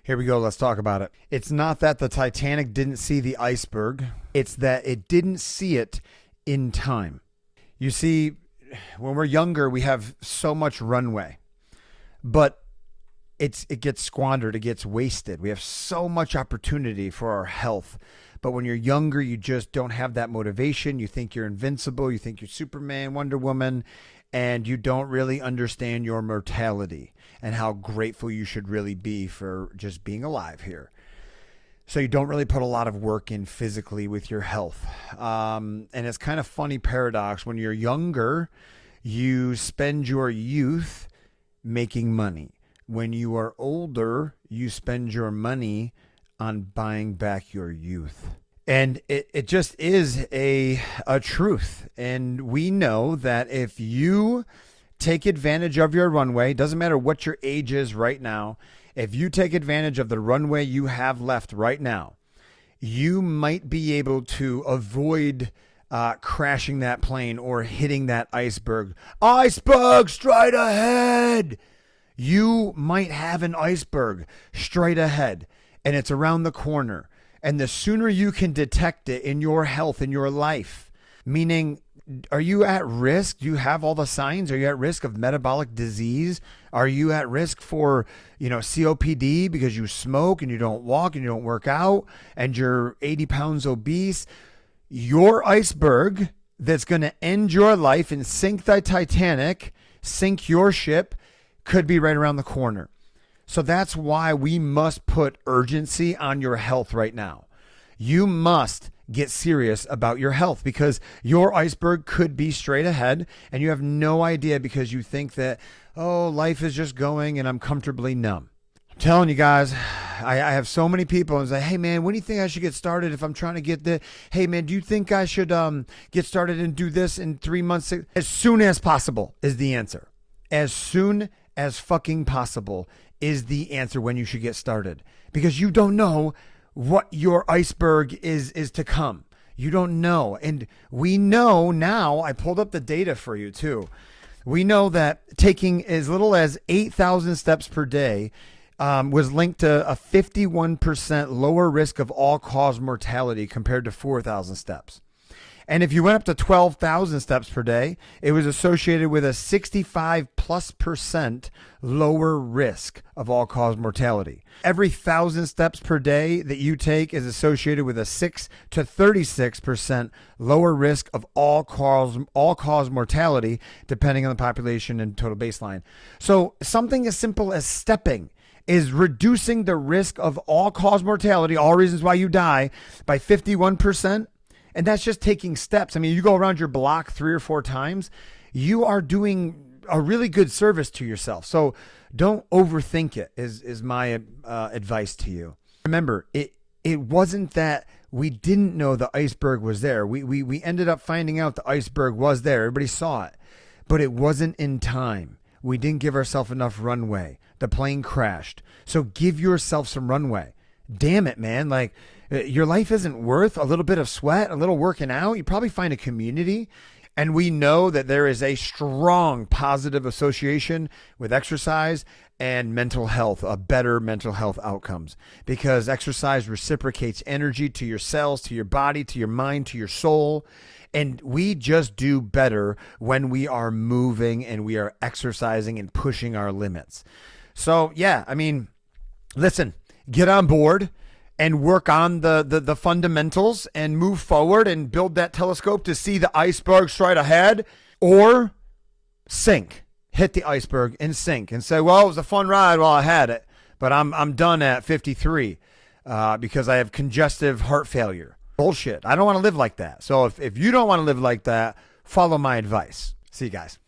Here we go. Let's talk about it. It's not that the Titanic didn't see the iceberg. It's that it didn't see it in time. You see, when we're younger, we have so much runway, but it gets squandered. It gets wasted. We have so much opportunity for our health. But when you're younger, you just don't have that motivation. You think you're invincible. You think you're Superman, Wonder Woman, and you don't really understand your mortality and how grateful you should really be for just being alive here. So you don't really put a lot of work in physically with your health. And it's kind of funny paradox. When you're younger, you spend your youth making money. When you are older, you spend your money on buying back your youth. And it just is a truth. And we know that if you take advantage of your runway, doesn't matter what your age is right now, if you take advantage of the runway you have left right now, you might be able to avoid crashing that plane or hitting that iceberg. Iceberg straight ahead! You might have an iceberg straight ahead, and it's around the corner. And the sooner you can detect it in your health, in your life, meaning, are you at risk? Do you have all the signs? Are you at risk of metabolic disease? Are you at risk for, COPD because you smoke and you don't walk and you don't work out and you're 80 pounds obese? Your iceberg that's going to end your life and sink the Titanic, sink your ship, could be right around the corner. So that's why we must put urgency on your health right now. You must get serious about your health because your iceberg could be straight ahead and you have no idea because you think that, life is just going and I'm comfortably numb. I'm telling you guys, I have so many people and say, hey man, when do you think I should get started if I'm trying to get the, hey man, do you think I should get started and do this in 3 months? As soon as possible is the answer. As soon as fucking possible is the answer when you should get started, because you don't know what your iceberg is to come. You don't know. And we know now, I pulled up the data for you too. We know that taking as little as 8,000 steps per day was linked to a 51% lower risk of all-cause mortality compared to 4,000 steps. And if you went up to 12,000 steps per day, it was associated with a 65+% lower risk of all-cause mortality. Every 1,000 steps per day that you take is associated with a 6 to 36% lower risk of all-cause mortality, depending on the population and total baseline. So something as simple as stepping is reducing the risk of all-cause mortality, all reasons why you die, by 51%. And that's just taking steps. I mean, you go around your block 3 or 4 times, you are doing a really good service to yourself. So don't overthink it is my advice to you. Remember, it wasn't that we didn't know the iceberg was there. We ended up finding out the iceberg was there. Everybody saw it, but it wasn't in time. We didn't give ourselves enough runway. The plane crashed. So give yourself some runway. Damn it, man. Like, your life isn't worth a little bit of sweat, a little working out. You probably find a community. And we know that there is a strong positive association with exercise and mental health, a better mental health outcomes, because exercise reciprocates energy to your cells, to your body, to your mind, to your soul. And we just do better when we are moving and we are exercising and pushing our limits. So, yeah, I mean, listen, get on board and work on the fundamentals and move forward and build that telescope to see the iceberg straight ahead, or sink, hit the iceberg and sink and say, well, it was a fun ride while I had it, but I'm done at 53 because I have congestive heart failure. Bullshit. I don't want to live like that. So if you don't want to live like that, follow my advice. See you guys.